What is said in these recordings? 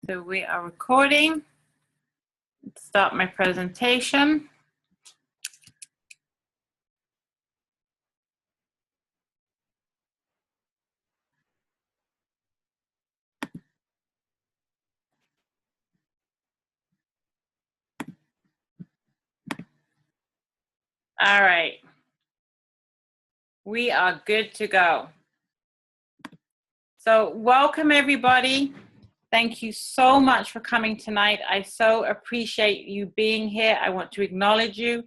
So we are recording. Let's start my presentation. All right. We are good to go. So welcome everybody. Thank you so much for coming tonight. I so appreciate you being here. I want to acknowledge you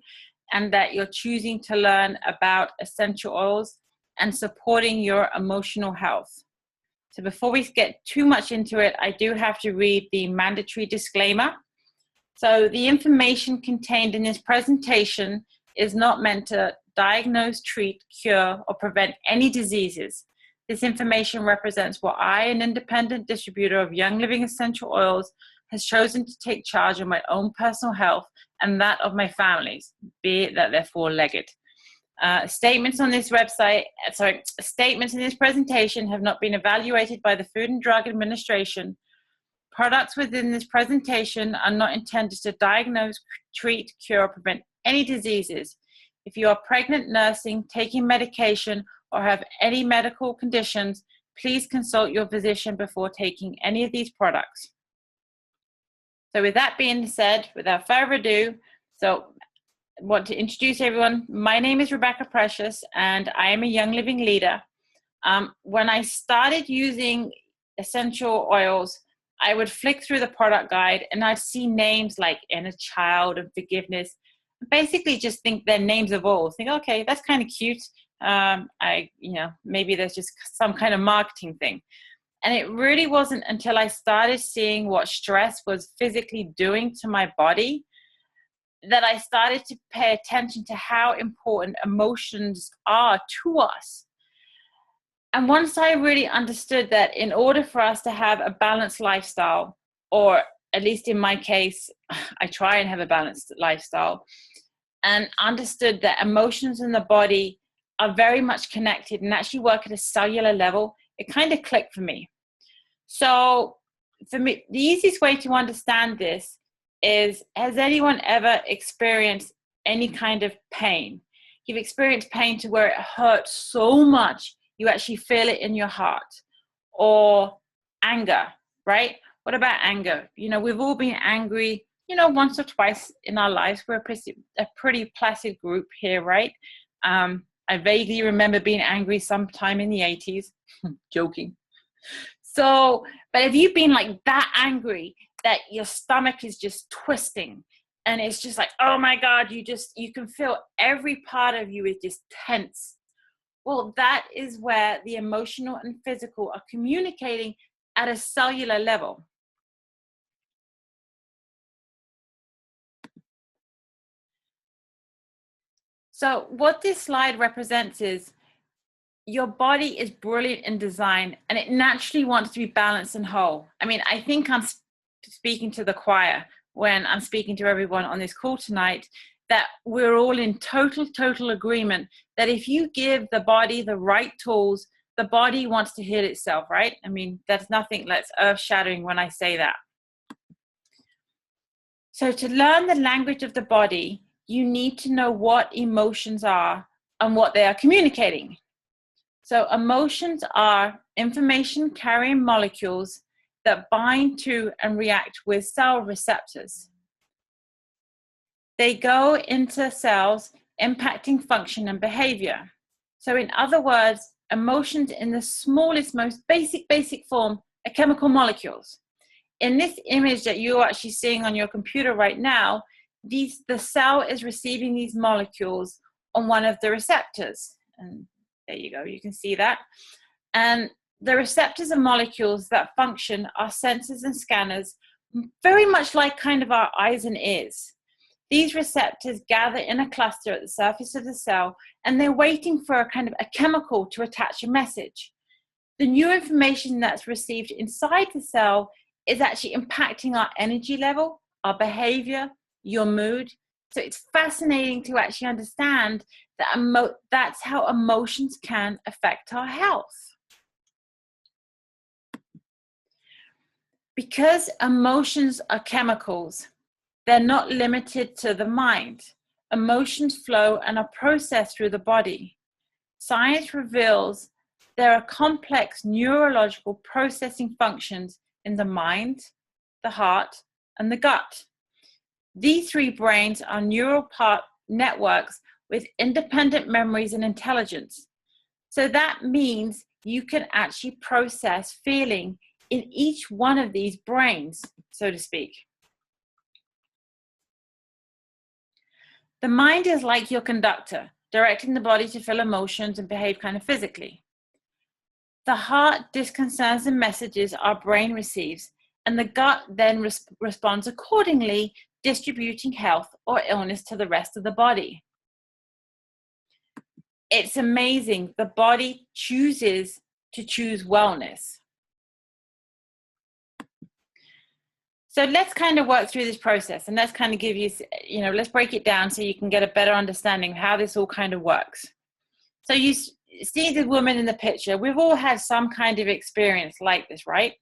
and that you're choosing to learn about essential oils and supporting your emotional health. So before we get too much into it, I do have to read the mandatory disclaimer. So the information contained in this presentation is not meant to diagnose, treat, cure, or prevent any diseases. This information represents what I, an independent distributor of Young Living essential oils, has chosen to take charge of my own personal health and that of my family's, be it that they're four-legged. Statements in this presentation have not been evaluated by the Food and Drug Administration. Products within this presentation are not intended to diagnose, treat, cure, or prevent any diseases. If you are pregnant, nursing, taking medication, or have any medical conditions, please consult your physician before taking any of these products. So with that being said, without further ado, I want to introduce everyone. My name is Rebecca Precious, and I am a Young Living leader. When I started using essential oils, I would flick through the product guide and I'd see names like Inner Child and Forgiveness. Basically just think they're names of oils. Think, okay, that's kind of cute. Maybe there's just some kind of marketing thing. And it really wasn't until I started seeing what stress was physically doing to my body that I started to pay attention to how important emotions are to us. And once I really understood that in order for us to have a balanced lifestyle, or at least in my case, I try and have a balanced lifestyle, and understood that emotions in the body are very much connected and actually work at a cellular level, it kind of clicked for me. So for me, the easiest way to understand this is, has anyone ever experienced any kind of pain? You've experienced pain to where it hurts so much you actually feel it in your heart. Or anger, right? What about anger? We've all been angry, once or twice in our lives. We're a pretty placid group here, right? I vaguely remember being angry sometime in the 80s. Joking. So, but have you been like that angry that your stomach is just twisting and it's just like, oh my God, you can feel every part of you is just tense? Well, that is where the emotional and physical are communicating at a cellular level. So what this slide represents is your body is brilliant in design and it naturally wants to be balanced and whole. I mean, I think I'm speaking to the choir when I'm speaking to everyone on this call tonight, that we're all in total agreement that if you give the body the right tools, the body wants to heal itself, right? I mean, there's nothing that's earth-shattering when I say that. So to learn the language of the body, you need to know what emotions are and what they are communicating. So emotions are information-carrying molecules that bind to and react with cell receptors. They go into cells, impacting function and behavior. So in other words, emotions in the smallest, most basic form are chemical molecules. In this image that you're actually seeing on your computer right now, the cell is receiving these molecules on one of the receptors. And there you go, you can see that. And the receptors and molecules that function are sensors and scanners, very much like kind of our eyes and ears. These receptors gather in a cluster at the surface of the cell, and they're waiting for a kind of a chemical to attach a message. The new information that's received inside the cell is actually impacting our energy level, our behavior, your mood. So it's fascinating to actually understand that that's how emotions can affect our health. Because emotions are chemicals, they're not limited to the mind. Emotions flow and are processed through the body. Science reveals there are complex neurological processing functions in the mind, the heart, and the gut. These three brains are neural networks with independent memories and intelligence. So that means you can actually process feeling in each one of these brains, so to speak. The mind is like your conductor, directing the body to feel emotions and behave kind of physically. The heart disconcerts the messages our brain receives, and the gut then responds accordingly, distributing health or illness to the rest of the body. It's amazing. The body chooses to choose wellness. So let's kind of work through this process, and let's kind of give you, let's break it down so you can get a better understanding of how this all kind of works. So you see the woman in the picture. We've all had some kind of experience like this, right?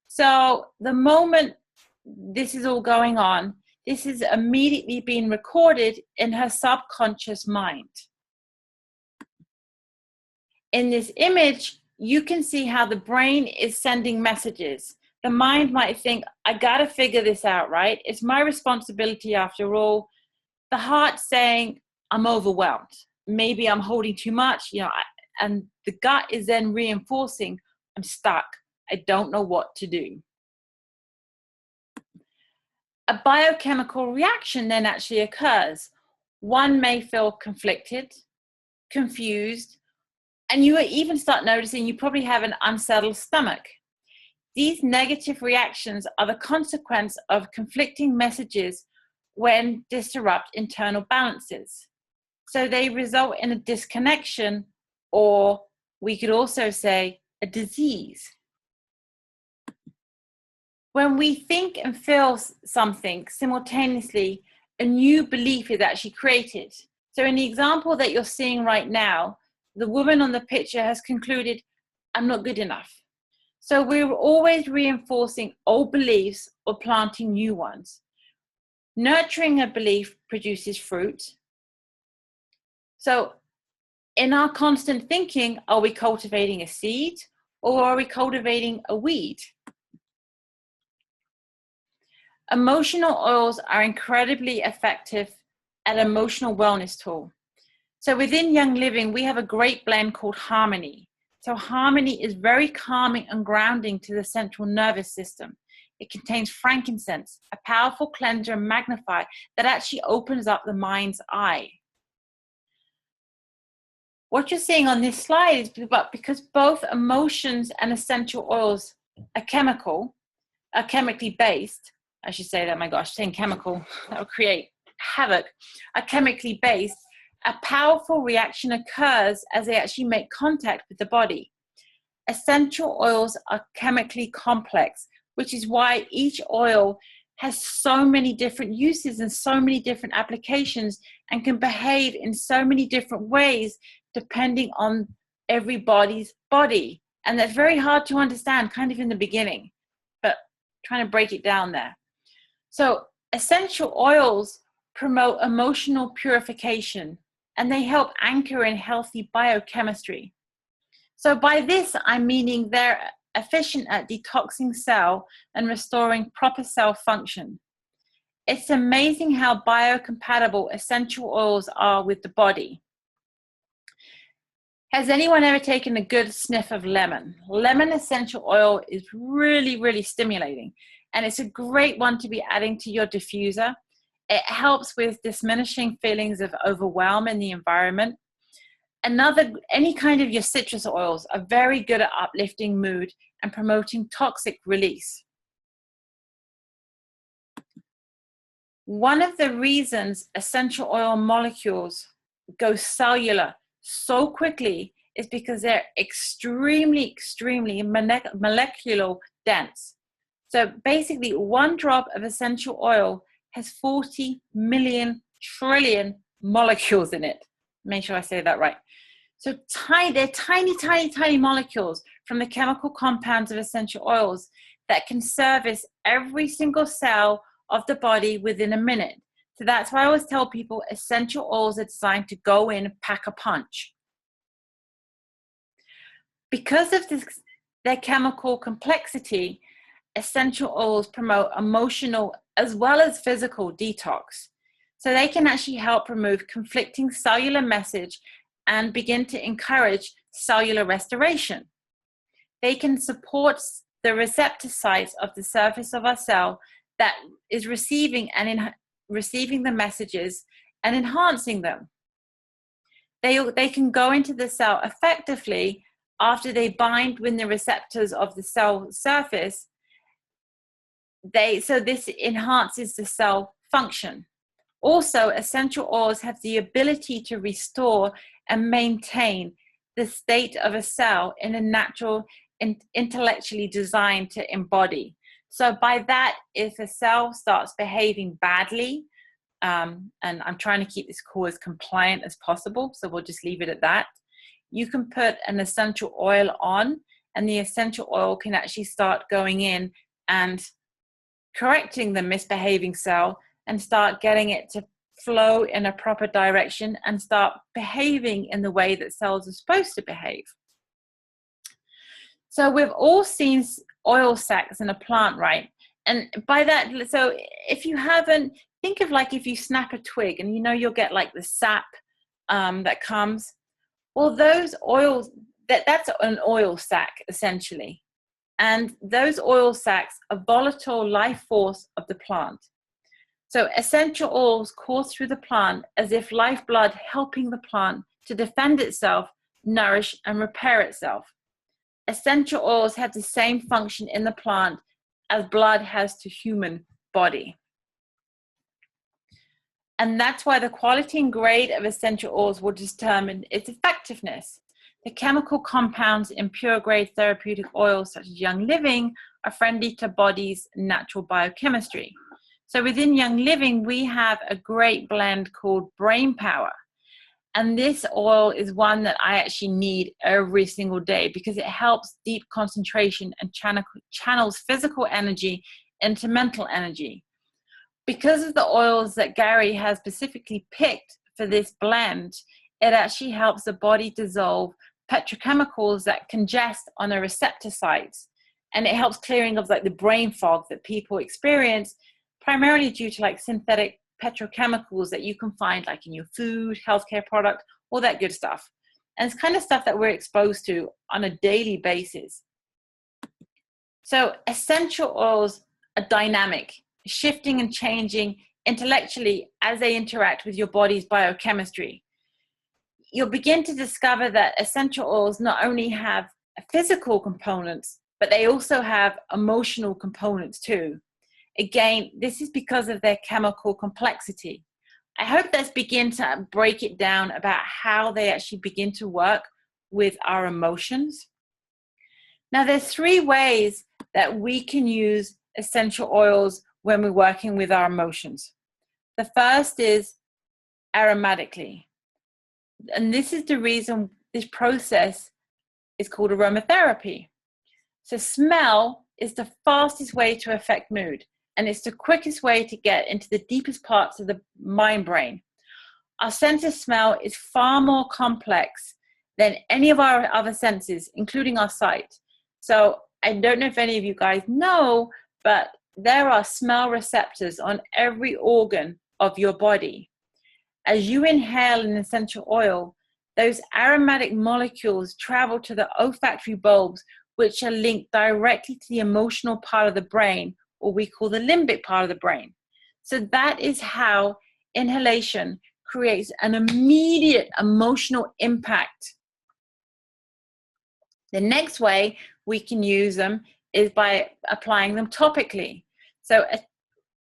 So the moment this is all going on, this is immediately being recorded in her subconscious mind. In this image, you can see how the brain is sending messages. The mind might think, I got to figure this out, right? It's my responsibility after all. The heart saying, I'm overwhelmed. Maybe I'm holding too much, and the gut is then reinforcing, I'm stuck. I don't know what to do. A biochemical reaction then actually occurs. One may feel conflicted, confused, and you even start noticing you probably have an unsettled stomach. These negative reactions are the consequence of conflicting messages when disrupt internal balances. So they result in a disconnection, or we could also say a disease. When we think and feel something simultaneously, a new belief is actually created. So in the example that you're seeing right now, the woman on the picture has concluded, I'm not good enough. So we're always reinforcing old beliefs or planting new ones. Nurturing a belief produces fruit. So in our constant thinking, are we cultivating a seed or are we cultivating a weed? Emotional oils are incredibly effective at emotional wellness tool. So within Young Living, we have a great blend called Harmony. So Harmony is very calming and grounding to the central nervous system. It contains frankincense, a powerful cleanser and magnifier that actually opens up the mind's eye. What you're seeing on this slide is because both emotions and essential oils are chemically based. I should say that, my gosh, saying chemical, that will create havoc. Are chemically based. A powerful reaction occurs as they actually make contact with the body. Essential oils are chemically complex, which is why each oil has so many different uses and so many different applications and can behave in so many different ways depending on everybody's body. And that's very hard to understand kind of in the beginning, but trying to break it down there. So essential oils promote emotional purification, and they help anchor in healthy biochemistry. So by this, I'm meaning they're efficient at detoxing cell and restoring proper cell function. It's amazing how biocompatible essential oils are with the body. Has anyone ever taken a good sniff of lemon? Lemon essential oil is really, really stimulating, and it's a great one to be adding to your diffuser. It helps with diminishing feelings of overwhelm in the environment. Any kind of your citrus oils are very good at uplifting mood and promoting toxic release. One of the reasons essential oil molecules go cellular so quickly is because they're extremely, extremely molecular dense. So basically, one drop of essential oil has 40 million trillion molecules in it. Make sure I say that right. So they're tiny, tiny, tiny molecules from the chemical compounds of essential oils that can service every single cell of the body within a minute. So that's why I always tell people essential oils are designed to go in, pack a punch. Because of their chemical complexity, essential oils promote emotional as well as physical detox. So they can actually help remove conflicting cellular message and begin to encourage cellular restoration. They can support the receptor sites of the surface of our cell that is receiving the messages and enhancing them. They can go into the cell effectively after they bind with the receptors of the cell surface. So this enhances the cell function. Also, essential oils have the ability to restore and maintain the state of a cell in a natural and intellectually designed to embody. So by that, if a cell starts behaving badly, and I'm trying to keep this call as compliant as possible, so we'll just leave it at that, you can put an essential oil on, and the essential oil can actually start going in and correcting the misbehaving cell and start getting it to flow in a proper direction and start behaving in the way that cells are supposed to behave. So we've all seen oil sacs in a plant, right? And by that, so if you haven't, think of like if you snap a twig and you know you'll get like the sap that comes. Well, those oils, that's an oil sac essentially. And those oil sacs are volatile life force of the plant. So essential oils course through the plant as if lifeblood, helping the plant to defend itself, nourish, and repair itself. Essential oils have the same function in the plant as blood has to human body. And that's why the quality and grade of essential oils will determine its effectiveness. The chemical compounds in pure grade therapeutic oils such as Young Living are friendly to body's natural biochemistry. So within Young Living, we have a great blend called Brain Power. And this oil is one that I actually need every single day because it helps deep concentration and channels physical energy into mental energy. Because of the oils that Gary has specifically picked for this blend, it actually helps the body dissolve petrochemicals that congest on the receptor sites. And it helps clearing of like the brain fog that people experience, primarily due to like synthetic petrochemicals that you can find like in your food, healthcare product, all that good stuff. And it's kind of stuff that we're exposed to on a daily basis. So essential oils are dynamic, shifting and changing intellectually as they interact with your body's biochemistry. You'll begin to discover that essential oils not only have physical components, but they also have emotional components too. Again, this is because of their chemical complexity. I hope that's begin to break it down about how they actually begin to work with our emotions. Now, there's 3 ways that we can use essential oils when we're working with our emotions. The first is aromatically. And this is the reason this process is called aromatherapy. So smell is the fastest way to affect mood. And it's the quickest way to get into the deepest parts of the mind brain. Our sense of smell is far more complex than any of our other senses, including our sight. So I don't know if any of you guys know, but there are smell receptors on every organ of your body. As you inhale an essential oil, those aromatic molecules travel to the olfactory bulbs, which are linked directly to the emotional part of the brain, or we call the limbic part of the brain. So that is how inhalation creates an immediate emotional impact. The next way we can use them is by applying them topically. So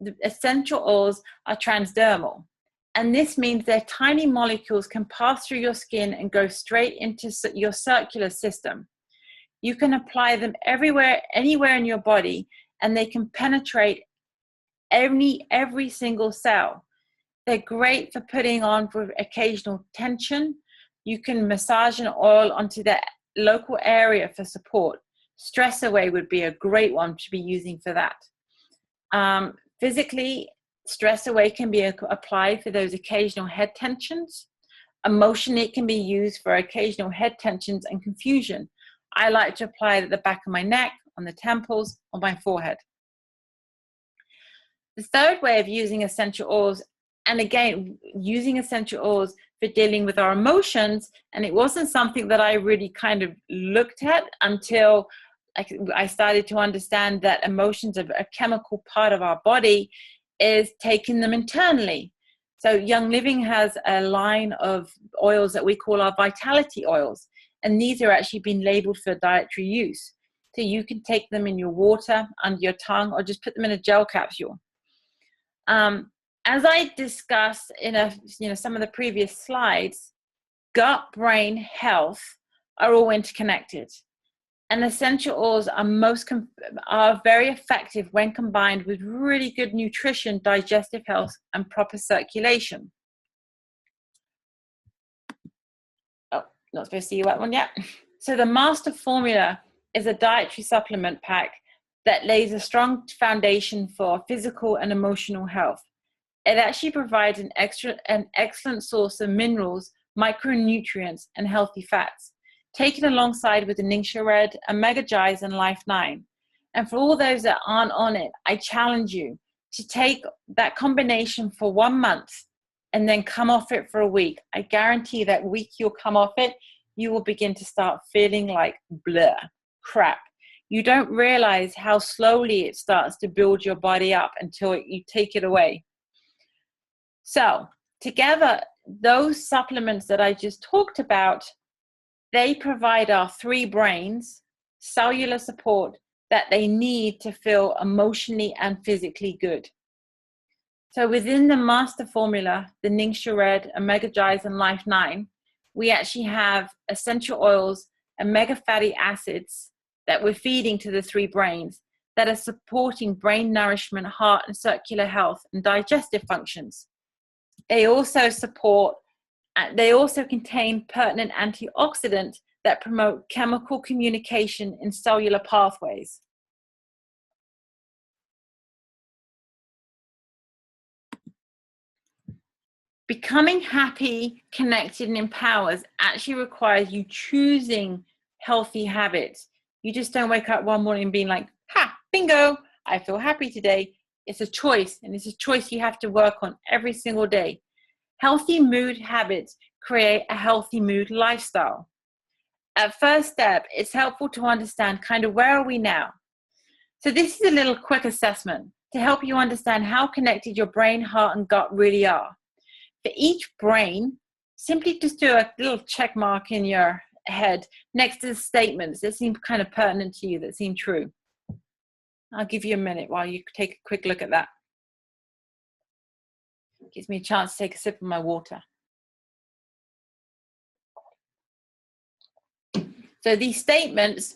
the essential oils are transdermal. And this means their tiny molecules can pass through your skin and go straight into your circular system. You can apply them everywhere, anywhere in your body, and they can penetrate every single cell. They're great for putting on for occasional tension. You can massage an oil onto that local area for support. Stress Away would be a great one to be using for that. Physically, Stress Away can be applied for those occasional head tensions. Emotionally, it can be used for occasional head tensions and confusion. I like to apply it at the back of my neck, on the temples, on my forehead. The third way of using essential oils, and again, using essential oils for dealing with our emotions, and it wasn't something that I really kind of looked at until I started to understand that emotions are a chemical part of our body, is taking them internally. So Young Living has a line of oils that we call our vitality oils, and these are actually been labeled for dietary use. So you can take them in your water, under your tongue, or just put them in a gel capsule. As I discussed in some of the previous slides, gut, brain health are all interconnected. And essential oils are very effective when combined with really good nutrition, digestive health, and proper circulation. Oh, not supposed to see that one yet. So the Master Formula is a dietary supplement pack that lays a strong foundation for physical and emotional health. It actually provides an excellent source of minerals, micronutrients, and healthy fats, taken alongside with the Ningxia Red, Omega Gies, and Life 9. And for all those that aren't on it, I challenge you to take that combination for 1 month and then come off it for a week. I guarantee that week you'll come off it, you will begin to start feeling like crap. You don't realize how slowly it starts to build your body up until you take it away. So together, those supplements that I just talked about, they provide our 3 brains cellular support that they need to feel emotionally and physically good. So within the Master Formula, the Ningxia Red, Omega Gies, and Life 9, we actually have essential oils, omega fatty acids that we're feeding to the 3 brains that are supporting brain nourishment, heart and circular health, and digestive functions. They also contain pertinent antioxidants that promote chemical communication in cellular pathways. Becoming happy, connected, and empowered actually requires you choosing healthy habits. You just don't wake up one morning being like, bingo, I feel happy today. It's a choice, and it's a choice you have to work on every single day. Healthy mood habits create a healthy mood lifestyle. At first step, it's helpful to understand kind of where are we now. So this is a little quick assessment to help you understand how connected your brain, heart, and gut really are. For each brain, simply just do a little check mark in your head next to the statements that seem kind of pertinent to you, that seem true. I'll give you a minute while you take a quick look at that. Gives me a chance to take a sip of my water. So these statements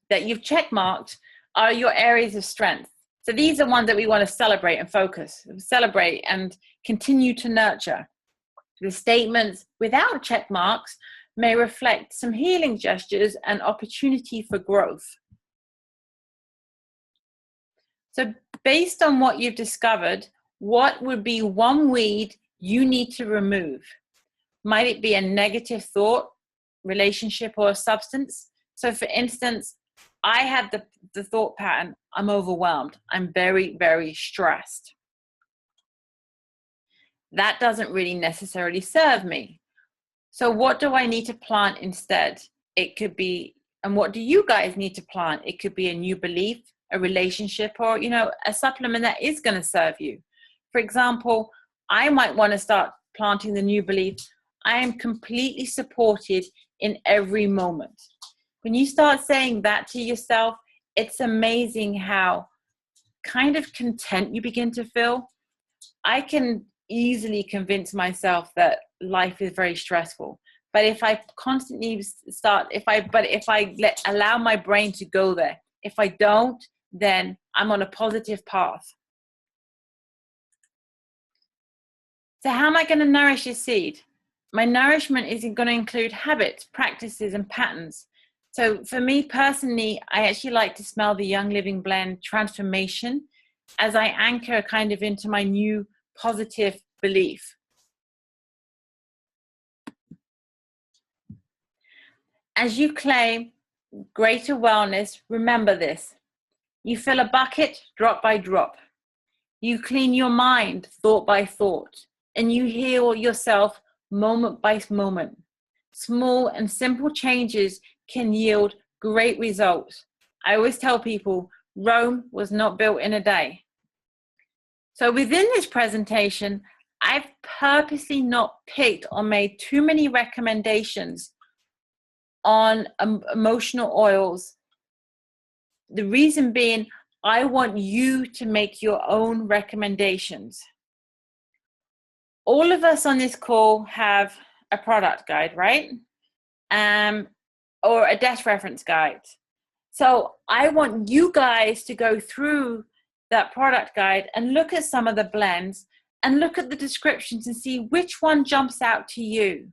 that you've check marked are your areas of strength. So these are ones that we want to celebrate and celebrate and continue to nurture. The statements without check marks may reflect some healing gestures and opportunity for growth. So based on what you've discovered, what would be one weed you need to remove? Might it be a negative thought, relationship, or a substance? So for instance, I had the thought pattern, I'm overwhelmed. I'm very, very stressed. That doesn't really necessarily serve me. So what do I need to plant instead? It could be, and what do you guys need to plant? It could be a new belief, a relationship, or, a supplement that is going to serve you. For example, I might want to start planting the new belief, I am completely supported in every moment. When you start saying that to yourself, it's amazing how kind of content you begin to feel. I can easily convince myself that life is very stressful. But if I constantly allow my brain to go there, if I don't, then I'm on a positive path. So how am I going to nourish this seed? My nourishment is going to include habits, practices, and patterns So for me personally, I actually like to smell the Young Living Blend Transformation as I anchor kind of into my new positive belief. As you claim greater wellness, remember this. You fill a bucket drop by drop. You clean your mind thought by thought, and you heal yourself moment by moment. Small and simple changes can yield great results. I always tell people, Rome was not built in a day. So within this presentation, I've purposely not picked or made too many recommendations on emotional oils. The reason being, I want you to make your own recommendations. All of us on this call have a product guide, right? Or a desk reference guide. So I want you guys to go through that product guide and look at some of the blends and look at the descriptions and see which one jumps out to you.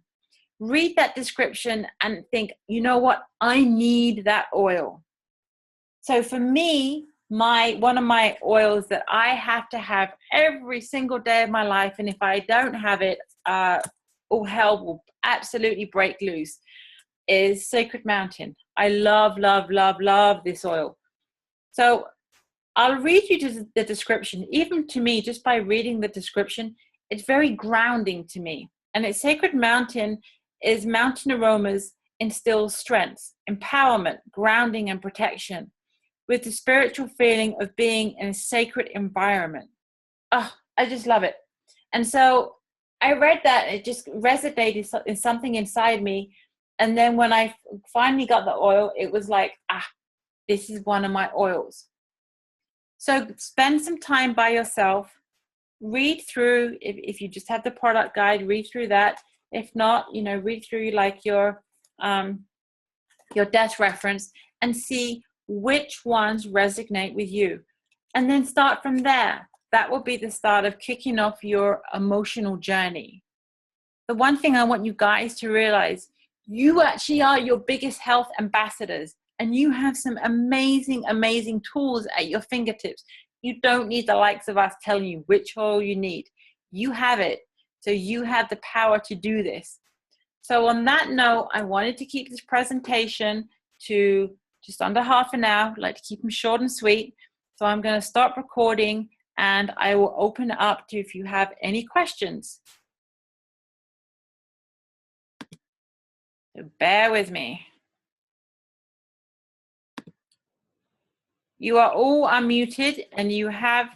Read that description and think, you know what? I need that oil. So for me, one of my oils that I have to have every single day of my life, and if I don't have it, all hell will absolutely break loose, is Sacred Mountain. I love, love, love, love this oil. So I'll read you the description. Even to me, just by reading the description, it's very grounding to me. And it's Sacred Mountain is mountain aromas instills strength, empowerment, grounding, and protection with the spiritual feeling of being in a sacred environment. Oh, I just love it. And so I read that, it just resonated in something inside me. And then when I finally got the oil, it was like, this is one of my oils. So spend some time by yourself, read through, if you just have the product guide, read through that. If not, read through like your desk reference and see which ones resonate with you. And then start from there. That will be the start of kicking off your emotional journey. The one thing I want you guys to realize, you actually are your biggest health ambassadors, and you have some amazing, amazing tools at your fingertips. You don't need the likes of us telling you which oil you need. You have it. So you have the power to do this. So on that note, I wanted to keep this presentation to just under half an hour. I like to keep them short and sweet. So I'm going to stop recording and I will open it up to if you have any questions. So bear with me. You are all unmuted and you have